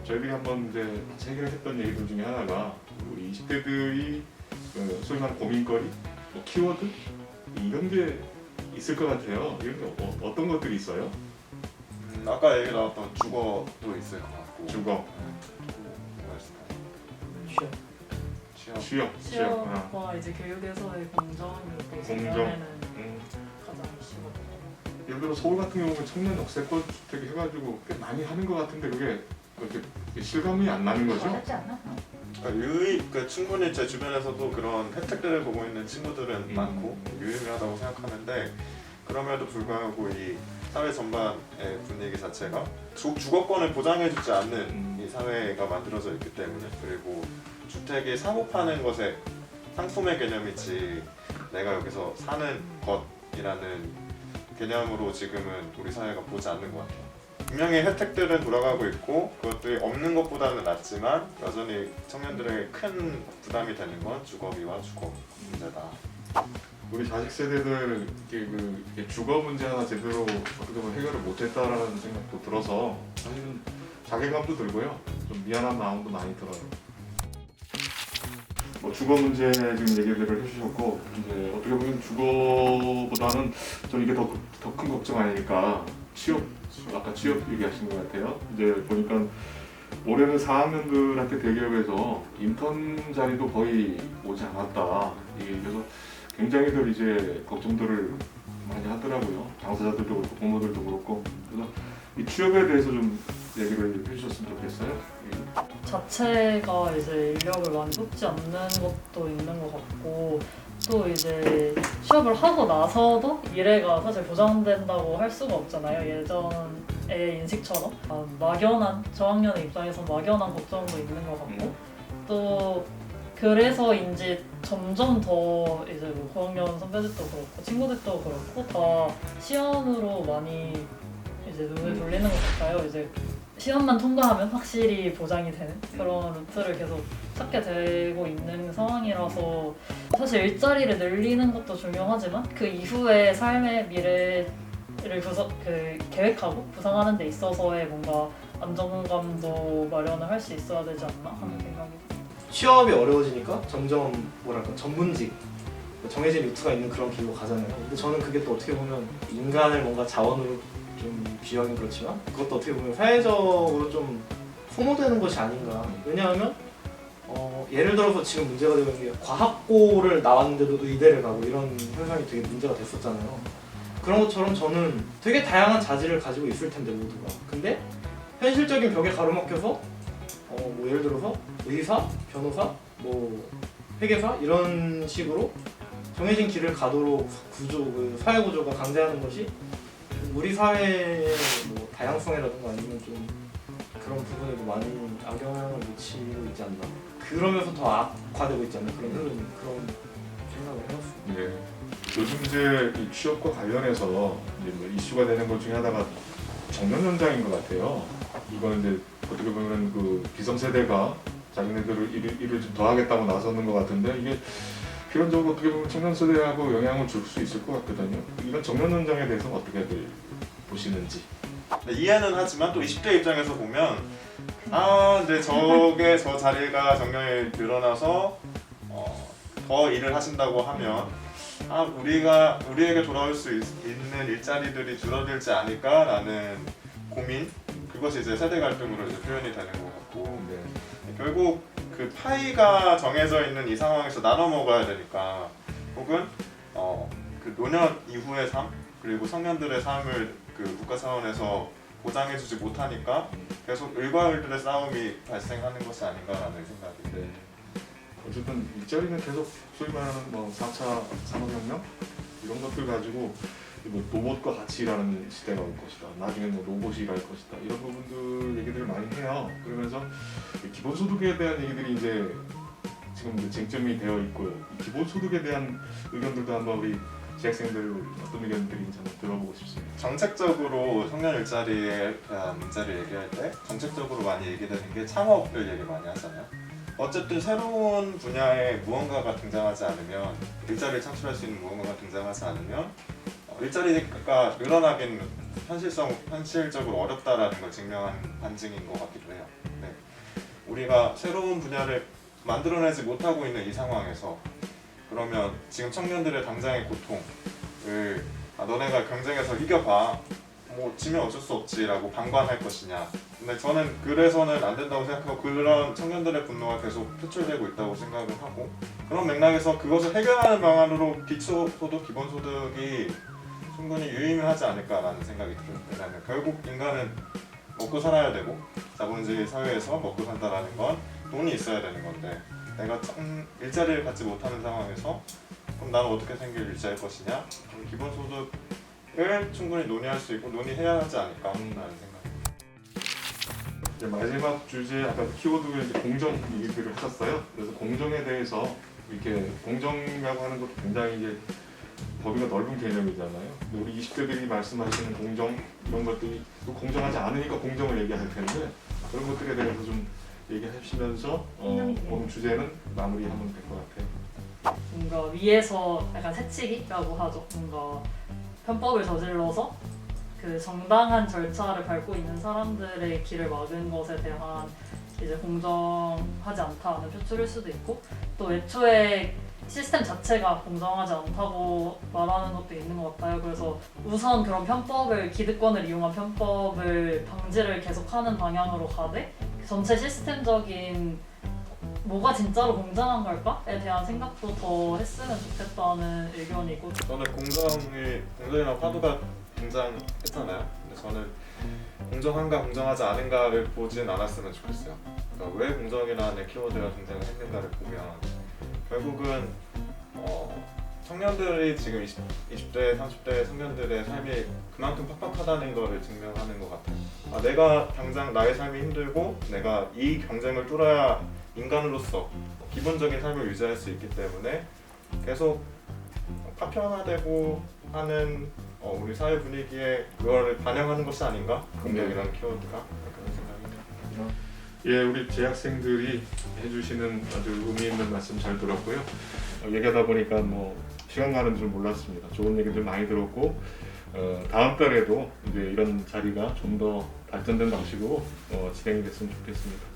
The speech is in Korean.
저희들이 한번 이제 체계를 했던 얘기들 중에 하나가 우리 20대들이 소위 말하는 고민거리, 뭐 키워드 이런 게 있을 것 같아요. 이런 게 어떤 것들이 있어요? 아까 얘기 나왔던 주거도 있을 것 같고. 주거, 뭐가 있을까요? 취업. 취업과 이제 교육에서의 공정이 생겨내는 가장 이슈거든요. 예를 들어 서울 같은 경우는 청년 역세권 주택 해가지고 꽤 많이 하는 것 같은데 그게 그렇게 실감이 안 나는 거죠? 하지 않나? 그러니까 충분히 제 주변에서도 그런 혜택들을 보고 있는 친구들은 많고 유의미하다고 생각하는데 그럼에도 불구하고 이 사회 전반의 분위기 자체가 주거권을 보장해주지 않는 이 사회가 만들어져 있기 때문에 그리고 주택이 사고 파는 것의 상품의 개념이지 내가 여기서 사는 것이라는 개념으로 지금은 우리 사회가 보지 않는 것 같아요. 분명히 혜택들은 돌아가고 있고 그것들이 없는 것보다는 낫지만 여전히 청년들에게 큰 부담이 되는 건 주거비와 주거 문제다. 우리 자식 세대들 이게 주거 문제 하나 제대로 어떻게 보면 해결을 못했다라는 생각도 들어서 사실은 자괴감도 들고요. 좀 미안한 마음도 많이 들어요. 뭐 주거 문제 지금 얘기들을 해주셨고 이제 어떻게 보면 주거보다는 좀 이게 더 큰 걱정 아니니까 아까 취업 얘기하신 것 같아요. 이제 보니까 올해는 4학년들한테 대기업에서 인턴 자리도 거의 오지 않았다. 그래서 굉장히들 이제 걱정들을 많이 하더라고요. 당사자들도 그렇고 부모들도 그렇고. 그래서 이 취업에 대해서 좀 얘기를 해주셨으면 좋겠어요. 자체가 이제 인력을 많이 뽑지 않는 것도 있는 것 같고 또 이제 취업을 하고 나서도 미래가 사실 보장된다고 할 수가 없잖아요. 예전의 인식처럼 막연한 저학년의 입장에서 막연한 걱정도 있는 것 같고 또 그래서인지 점점 더 이제 뭐 고학년 선배들도 그렇고 친구들도 그렇고 다 시험으로 많이 이제 눈을 돌리는 것 같아요. 이제 시험만 통과하면 확실히 보장이 되는 그런 루트를 계속 찾게 되고 있는 상황이라서 사실 일자리를 늘리는 것도 중요하지만 그 이후의 삶의 미래를 계획하고 구상하는 데 있어서의 뭔가 안정감도 마련을 할 수 있어야 되지 않나 하는 생각이 듭니다. 취업이 어려워지니까 점점 뭐랄까 전문직 정해진 루트가 있는 그런 길로 가잖아요. 근데 저는 그게 또 어떻게 보면 인간을 뭔가 자원으로 좀 비유하긴 그렇지만 그것도 어떻게 보면 사회적으로 좀 소모되는 것이 아닌가. 왜냐하면 예를 들어서 지금 문제가 되고 있는 게 과학고를 나왔는데도 의대를 가고 이런 현상이 되게 문제가 됐었잖아요. 그런 것처럼 저는 되게 다양한 자질을 가지고 있을 텐데 모두가. 근데 현실적인 벽에 가로막혀서 뭐 예를 들어서 의사, 변호사, 뭐 회계사 이런 식으로 정해진 길을 가도록 그 사회 구조가 강제하는 것이 우리 사회의 뭐 다양성이라든가 아니면 좀 그런 부분에도 많이 악영향을 미치고 있지 않나. 그러면서 더 악화되고 있지 않나 그런 흐름, 그런 생각을 해봤습니다. 네. 요즘 이제 이 취업과 관련해서 이제 뭐 이슈가 되는 것 중에 하나가 정년 연장인 것 같아요. 이거는 이제 어떻게 보면 그 기성세대가 자기네들을 일을 좀 더 하겠다고 나서는 것 같은데 이게 필연적으로 어떻게 보면 청년 세대하고 영향을 줄 수 있을 것 같거든요. 이건 정년 연장에 대해서는 어떻게들 보시는지. 이해는 하지만 또 20대 입장에서 보면 이제 저 자리가 정년이 늘어나서 더 일을 하신다고 하면 우리에게 돌아올 수 있는 일자리들이 줄어들지 않을까라는 고민, 그것이 이제 세대 갈등으로 이제 표현이 되는 것 같고 결국 그 파이가 정해져 있는 이 상황에서 나눠 먹어야 되니까 혹은 그 노년 이후의 삶 그리고 청년들의 삶을 그 국가 차원에서 보장해주지 못하니까 계속 을과 을들의 싸움이 발생하는 것이 아닌가라는 생각이. 네. 어쨌든 일자리는 계속 소위 말하는 뭐 4차 산업혁명 이런 것들 가지고 뭐 로봇과 같이 일하는 시대가 올 것이다. 나중에 뭐 로봇이 일할 것이다. 이런 부분들 얘기들을 많이 해요. 그러면서 기본소득에 대한 얘기들이 이제 지금 이제 쟁점이 되어 있고요. 이 기본소득에 대한 의견들도 한번 우리 재학생들 어떤 의견들인지 한번 들어보고 싶습니다. 정책적으로 청년 일자리에 대한 문제를 얘기할 때 정책적으로 많이 얘기되는 게 창업을 얘기 많이 하잖아요. 어쨌든 새로운 분야에 무언가가 등장하지 않으면 일자리를 창출할 수 있는 무언가가 등장하지 않으면 일자리가 늘어나긴 현실적으로 어렵다라는 걸 증명한 반증인 것 같기도 해요. 네. 우리가 새로운 분야를 만들어내지 못하고 있는 이 상황에서 그러면 지금 청년들의 당장의 고통을 너네가 경쟁에서 이겨봐 뭐 지면 어쩔 수 없지라고 방관할 것이냐. 근데 저는 그래서는 안 된다고 생각하고 그런 청년들의 분노가 계속 표출되고 있다고 생각을 하고 그런 맥락에서 그것을 해결하는 방안으로 기초소득, 기본소득이 충분히 유의미하지 않을까라는 생각이 들어요. 왜냐하면 결국 인간은 먹고 살아야 되고 자본주의 사회에서 먹고 산다라는 건 돈이 있어야 되는 건데 내가 일자리를 갖지 못하는 상황에서 그럼 나는 어떻게 생길 일자일 것이냐? 기본소득을 충분히 논의할 수 있고 논의해야 하지 않을까라는 생각. 이제 마지막 주제 아까 키워드가 이제 공정 얘기를 하셨어요. 그래서 공정에 대해서 이렇게 공정이라고 하는 것도 굉장히 이제 범위가 넓은 개념이잖아요. 근데 우리 20대들이 말씀하시는 공정 이런 것들이 또 공정하지 않으니까 공정을 얘기할 텐데 그런 것들에 대해서 좀 얘기하시면서 오늘 주제는 마무리하면 될 것 같아요. 뭔가 위에서 약간 새치기라고 하죠. 뭔가 편법을 저질러서 그 정당한 절차를 밟고 있는 사람들의 길을 막은 것에 대한 이제 공정하지 않다는 표출일 수도 있고 또 애초에 시스템 자체가 공정하지 않다고 말하는 것도 있는 것 같아요. 그래서 우선 그런 편법을 기득권을 이용한 편법을 방지를 계속하는 방향으로 가되 전체 시스템적인 뭐가 진짜로 공정한 걸까에 대한 생각도 더 했으면 좋겠다는 의견이고 저는 공정이라는 화두가 등장했잖아요. 근데 저는 공정한가 공정하지 않은가를 보진 않았으면 좋겠어요. 그러니까 왜 공정이라는 키워드가 등장을 했는가를 보면 결국은 청년들이 지금 20대, 30대 청년들의 삶이 그만큼 팍팍하다는 것을 증명하는 것 같아요. 내가 당장 나의 삶이 힘들고 내가 이 경쟁을 뚫어야 인간으로서 기본적인 삶을 유지할 수 있기 때문에 계속 파편화되고 하는 우리 사회 분위기에 그거를 반영하는 것이 아닌가? 공정이라는 키워드가 그런 생각이 듭니다. 예, 우리 재학생들이 해주시는 아주 의미 있는 말씀 잘 들었고요. 얘기하다 보니까 뭐 시간 가는 줄 몰랐습니다. 좋은 얘기들 많이 들었고 다음 달에도 이제 이런 자리가 좀 더 발전된 방식으로 진행이 됐으면 좋겠습니다.